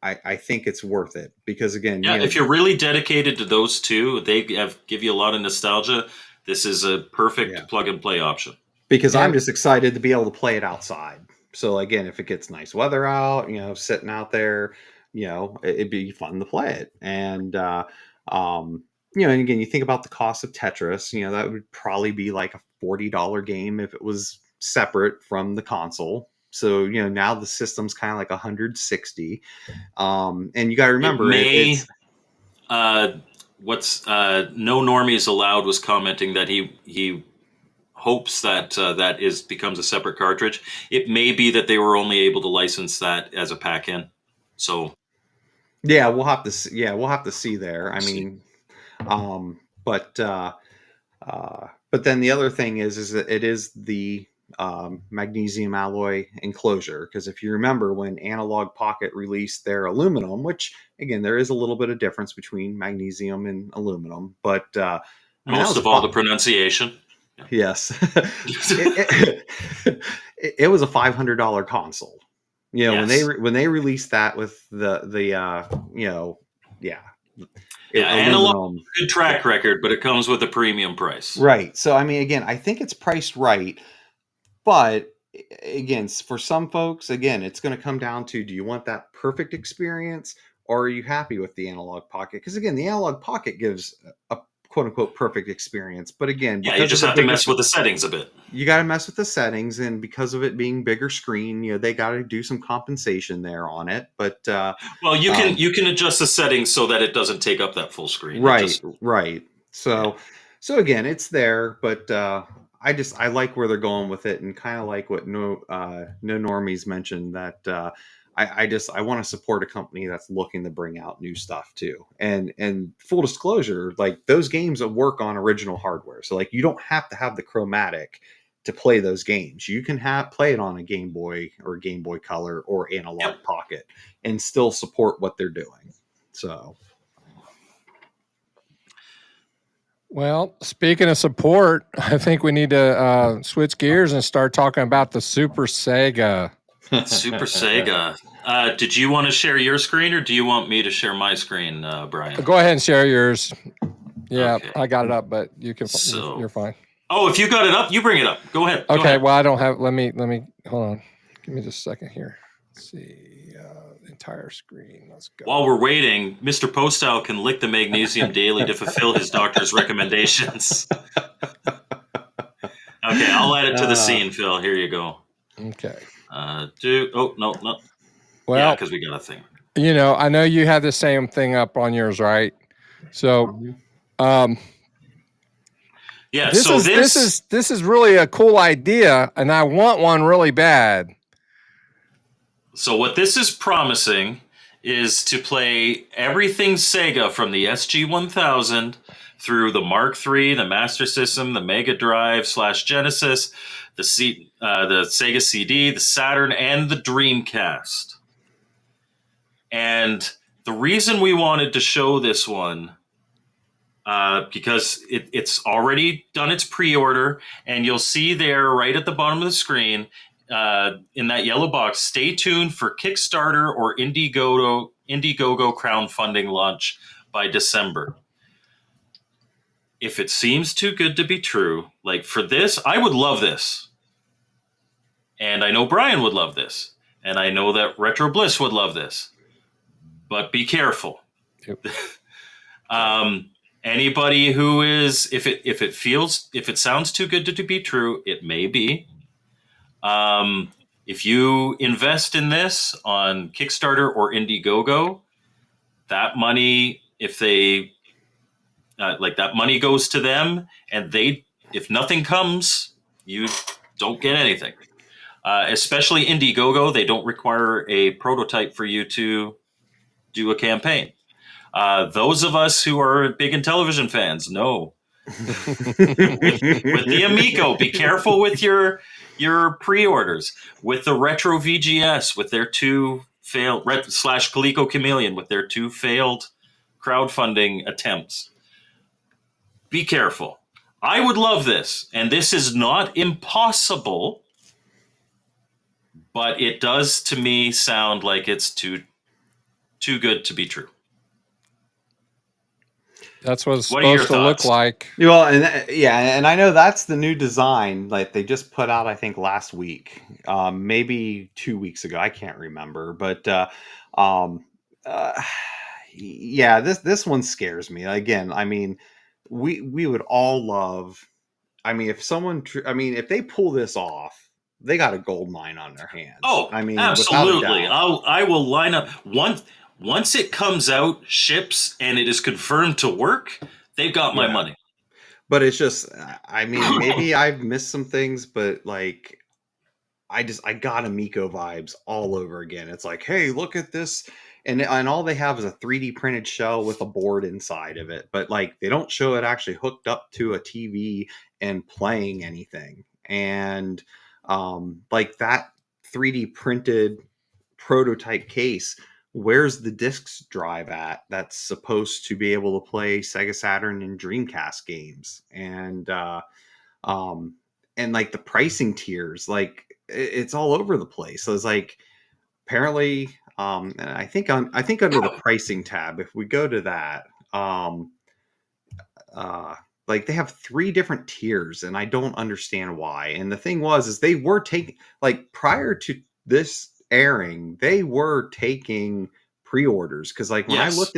I think it's worth it, because again, Yeah, if you're really dedicated to those two, they give you a lot of nostalgia. This is a perfect plug and play option. Because I'm just excited to be able to play it outside. So again, if it gets nice weather out, sitting out there, it'd be fun to play it. And and again, you think about the cost of Tetris, that would probably be like a $40 game if it was separate from the console. So now the system's kind of like 160. And you got to remember, No Normies Allowed was commenting that he hopes that becomes a separate cartridge. It may be that they were only able to license that as a pack-in. So yeah, we'll have to see. Yeah, we'll have to see there. I mean, but then the other thing is that it is the magnesium alloy enclosure, because if you remember when Analogue Pocket released their aluminum, which again there is a little bit of difference between magnesium and aluminum, but most of all the pronunciation. Yes, it was a $500 console. When they released that with Analog, good track record, but it comes with a premium price. Right. So I mean, again, I think it's priced right. But again, for some folks, again, it's going to come down to, do you want that perfect experience, or are you happy with the Analogue Pocket? Because again, the Analogue Pocket gives a quote unquote perfect experience. But again, you just have to mess with the settings a bit. You got to mess with the settings, and because of it being bigger screen, they got to do some compensation there on it. But well, you can adjust the settings so that it doesn't take up that full screen. Right. So again, it's there, but I like where they're going with it, and kind of like what No Normies mentioned, that I want to support a company that's looking to bring out new stuff too. And full disclosure, like those games that work on original hardware. So like you don't have to have the chromatic to play those games. You can play it on a Game Boy or Game Boy Color or Analogue Pocket and still support what they're doing. So. Well, speaking of support, I think we need to switch gears and start talking about the Super Sega. Super Sega. Did you want to share your screen, or do you want me to share my screen, Brian? Go ahead and share yours. Yeah, okay. I got it up, but you can. You're fine. Oh, if you got it up, you bring it up. Go ahead. Okay. Go ahead. Well, I don't have. Let me. Hold on. Give me just a second here. Let's see. Entire screen. Let's go. While we're waiting, Mr. Postal can lick the magnesium daily to fulfill his doctor's recommendations. Okay, I'll add it to the scene, Phil. Here you go. Okay. No. Well, yeah, because we got a thing. I know you have the same thing up on yours, right? So, yeah. This is really a cool idea, and I want one really bad. So what this is promising is to play everything Sega from the SG-1000 through the Mark III, the Master System, the Mega Drive / Genesis, the Sega CD, the Saturn, and the Dreamcast. And the reason we wanted to show this one, because it's already done its pre-order, and you'll see there right at the bottom of the screen, in that yellow box, stay tuned for Kickstarter or Indiegogo crowdfunding launch by December. If it seems too good to be true, like for this, I would love this. And I know Brian would love this. And I know that Retro Bliss would love this. But be careful. Yep. Anybody who is, if it sounds too good to be true, it may be. If you invest in this on Kickstarter or Indiegogo, that money, if they that money goes to them, and if nothing comes, you don't get anything. Especially Indiegogo, they don't require a prototype for you to do a campaign. Those of us who are big in television fans know with the Amico. Be careful with your pre-orders. With the Retro VGS, with their two failed slash Coleco Chameleon, with their two failed crowdfunding attempts. Be careful. I would love this, and this is not impossible, but it does to me sound like it's too good to be true. That's what it's What are your supposed to look thoughts? like. Well, and I know that's the new design. Like they just put out, I think last week, maybe 2 weeks ago. I can't remember, but um, yeah, this one scares me. Again, I mean, we would all love. I mean, if if they pull this off, they got a gold mine on their hands. Oh, I mean, absolutely. without a doubt. I will line up once it comes out, ships, and it is confirmed to work. They've got my money. But it's just, I mean, maybe I've missed some things, but like, I got Amico vibes all over again. It's like, hey, look at this. And all they have is a 3D printed shell with a board inside of it. But like, they don't show it actually hooked up to a TV and playing anything. And like that 3D printed prototype case, where's the disc drive at that's supposed to be able to play Sega Saturn and Dreamcast games? And like the pricing tiers, like it's all over the place. So it's like apparently and I think under the pricing tab, if we go to that, like they have 3 different tiers and I don't understand why. And the thing is they were taking, like, prior to this airing, they were taking pre-orders, because like when I looked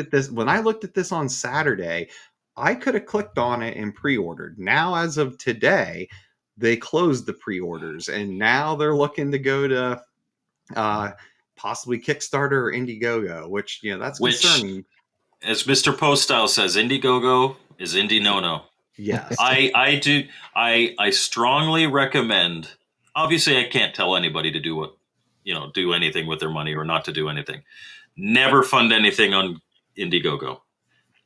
at this on Saturday, I could have clicked on it and pre-ordered. Now as of today, they closed the pre-orders and now they're looking to go to possibly Kickstarter or Indiegogo, which that's concerning. As Mr. Poststyle says, Indiegogo is indie no. Yes. I strongly recommend. Obviously, I can't tell anybody to do anything with their money or not to do anything. Never fund anything on Indiegogo.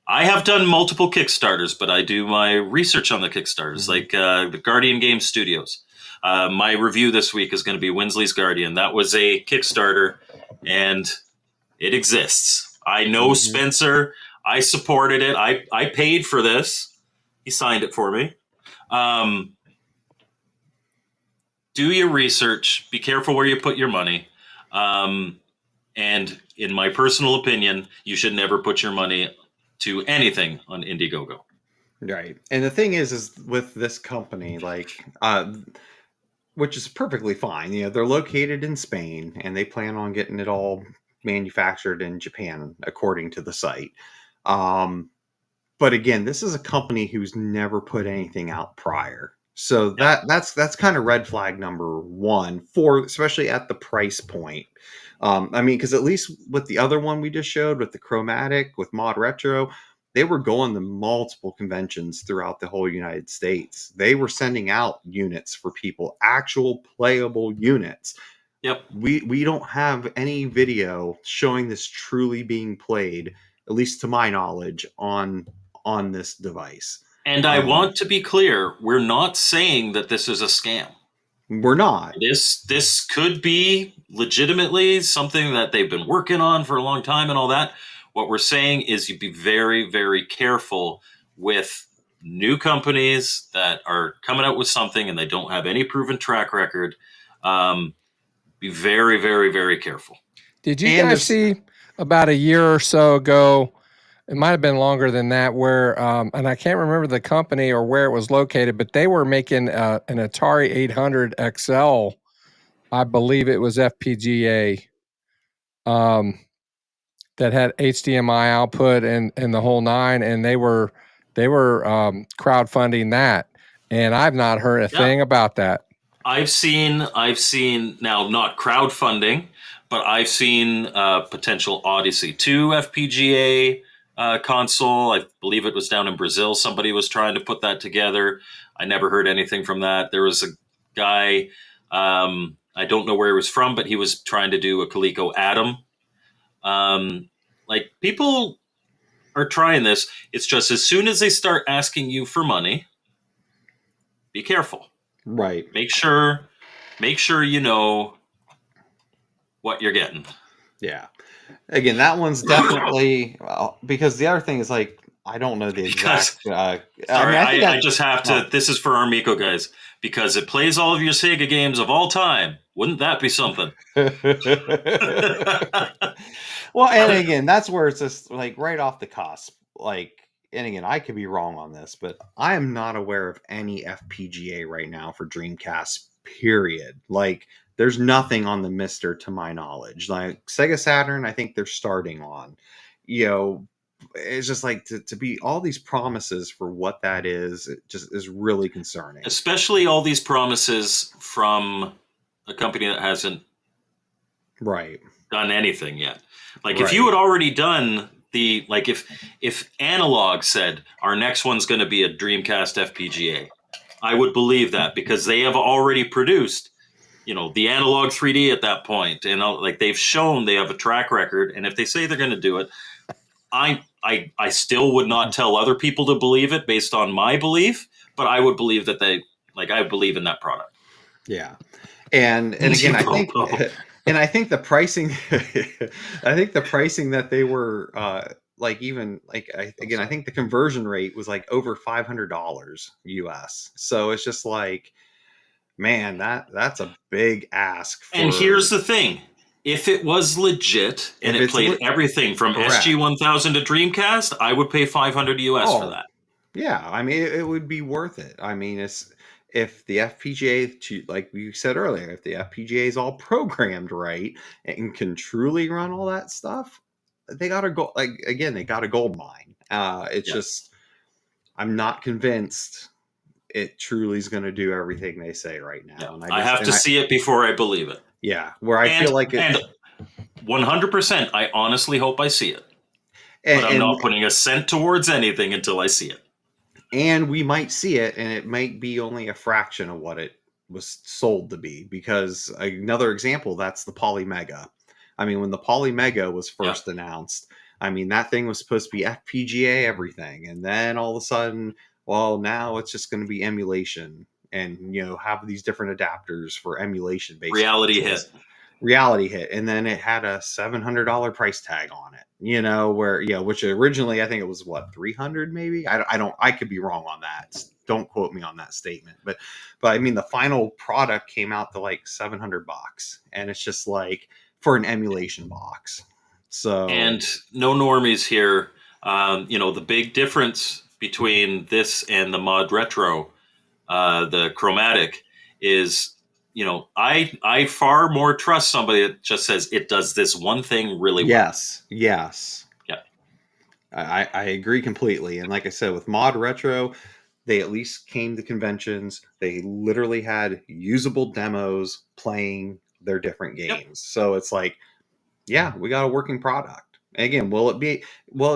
I have done multiple Kickstarters, but I do my research on the Kickstarters, like the Guardian Game Studios. My review this week is going to be Winsley's Guardian. That was a Kickstarter, and it exists. I know Spencer. I supported it. I paid for this. He signed it for me. Do your research. Be careful where you put your money. And in my personal opinion, you should never put your money to anything on Indiegogo. Right. And the thing is with this company, like, which is perfectly fine. They're located in Spain and they plan on getting it all manufactured in Japan, according to the site. But again, this is a company who's never put anything out prior. So that's kind of red flag number 1 for, especially at the price point. I mean, because at least with the other one we just showed, with the Chromatic, with Mod Retro, they were going to multiple conventions throughout the whole United States. They were sending out units for people, actual playable units. Yep. We don't have any video showing this truly being played, at least to my knowledge, on this device. And I want to be clear, we're not saying that this is a scam. We're not. This could be legitimately something that they've been working on for a long time and all that. What we're saying is you be very, very careful with new companies that are coming out with something and they don't have any proven track record. Be very, very, very careful. Did you guys see about a year or so ago, it might have been longer than that, where, and I can't remember the company or where it was located, but they were making an Atari 800 XL, I believe it was FPGA, that had HDMI output and the whole nine, and they were crowdfunding that, and I've not heard a thing about that. I've seen now, not crowdfunding, but I've seen potential Odyssey 2 FPGA console. I believe it was down in Brazil. Somebody was trying to put that together. I never heard anything from that. There was a guy, I don't know where he was from, but he was trying to do a Coleco Atom. Like, people are trying this. It's just as soon as they start asking you for money, be careful. Right. Make sure you know what you're getting. Yeah. Again, that one's definitely because the other thing is like I don't know the exact. Sorry, I just have to. This is for our Miko guys because it plays all of your Sega games of all time. Wouldn't that be something? Well, and again, that's where it's just like right off the cusp. Like, and again, I could be wrong on this, but I am not aware of any FPGA right now for Dreamcast. Period. Like, there's nothing on the MiSTer to my knowledge. Like Sega Saturn, I think they're starting on. You know, it's just like to be all these promises for what that is. It just is really concerning. Especially all these promises from a company that hasn't done anything yet. Like if you had already done if Analogue said our next one's going to be a Dreamcast FPGA, I would believe that because they have already produced, the Analogue 3D at that point, and like they've shown they have a track record. And if they say they're going to do it, I still would not tell other people to believe it based on my belief, but I would believe that I believe in that product. Yeah, and again, I think. And I think the pricing, that they were I think the conversion rate was like over $500 US. So it's just like, man, that's a big ask. And here's the thing: if it was legit and it played everything from SG-1000 to Dreamcast, I would pay $500 US for that. Yeah, I mean, it would be worth it. I mean, if the FPGA, like we said earlier, if the FPGA is all programmed right and can truly run all that stuff, they got to go. Like again, they got a gold mine. It's just, I'm not convinced it truly is going to do everything they say right now. Yeah. And I have to see it before I believe it. Yeah, where I feel like and 100%, I honestly hope I see it, but I'm not putting a cent towards anything until I see it. And we might see it, and it might be only a fraction of what it was sold to be. Because another example, that's the Polymega. I mean, when the Polymega was first announced, I mean, that thing was supposed to be FPGA everything. And then all of a sudden, well, now it's just going to be emulation and, have these different adapters for emulation-based reality hit, and then it had a $700 price tag on it, which originally I think it was what, 300 maybe. I could be wrong on that, don't quote me on that statement, but I mean the final product came out to like $700, and it's just like for an emulation box. So, and no normies here. The big difference between this and the Mod Retro, the Chromatic, is I far more trust somebody that just says it does this one thing really well. Yes. Yeah. I agree completely. And like I said, with Mod Retro, they at least came to conventions. They literally had usable demos playing their different games. Yep. So it's like, yeah, we got a working product. And again, will it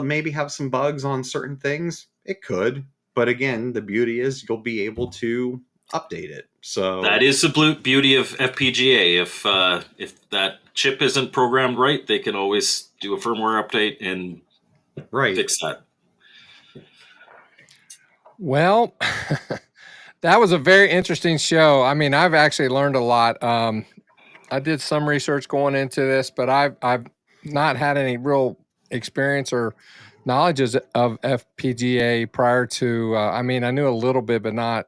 maybe have some bugs on certain things? It could. But again, the beauty is you'll be able to update it. So that is the beauty of FPGA. If that chip isn't programmed right, they can always do a firmware update and fix that. Well, that was a very interesting show. I mean, I've actually learned a lot. I did some research going into this, but I've not had any real experience or knowledge of FPGA prior to. I mean, I knew a little bit, but not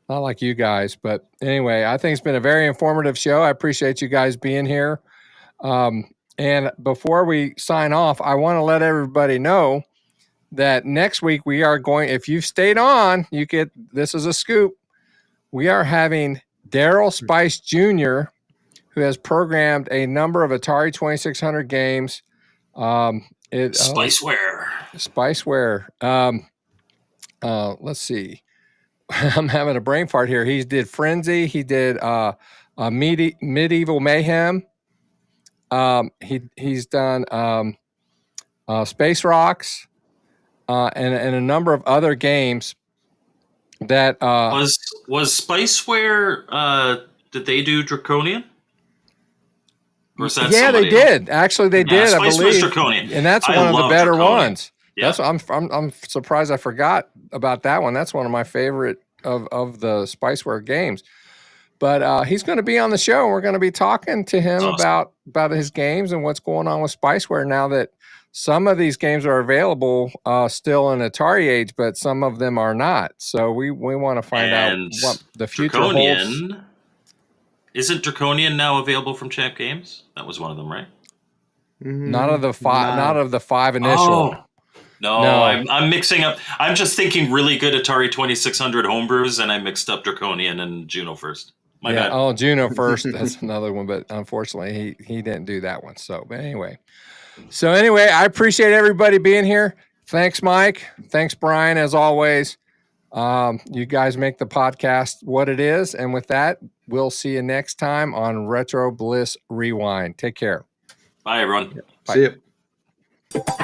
like you guys. But anyway, I think it's been a very informative show. I appreciate you guys being here. And before we sign off, I want to let everybody know that next week we are going, if you've stayed on, this is a scoop. We are having Daryl Spice Jr., who has programmed a number of Atari 2600 games. Spiceware. Let's see. I'm having a brain fart here. He did Frenzy. He did Medieval Mayhem. He's done Space Rocks and a number of other games that was Spiceware. Did they do Draconian? course, that's Yeah, they somebody else. did. Actually, they did. I Spice believe, Draconian. and that's I one of the love better Draconian. ones. Yeah. That's I'm surprised I forgot about that one. That's one of my favorite of the Spiceware games. But he's going to be on the show, and we're going to be talking to him Awesome. about his games and what's going on with Spiceware now that some of these games are available still in Atari age, but some of them are not. So we want to find out what the future holds. Isn't Draconian now available from Champ Games? That was one of them, right? Not of the five. Not of the five initial. Oh. No, I'm mixing up. I'm just thinking really good Atari 2600 homebrews, and I mixed up Draconian and Juno first. My bad. Oh, Juno first. That's another one, but unfortunately, he didn't do that one. So, but anyway. I appreciate everybody being here. Thanks, Mike. Thanks, Brian, as always. You guys make the podcast what it is. And with that, we'll see you next time on Retro Bliss Rewind. Take care. Bye, everyone. See you.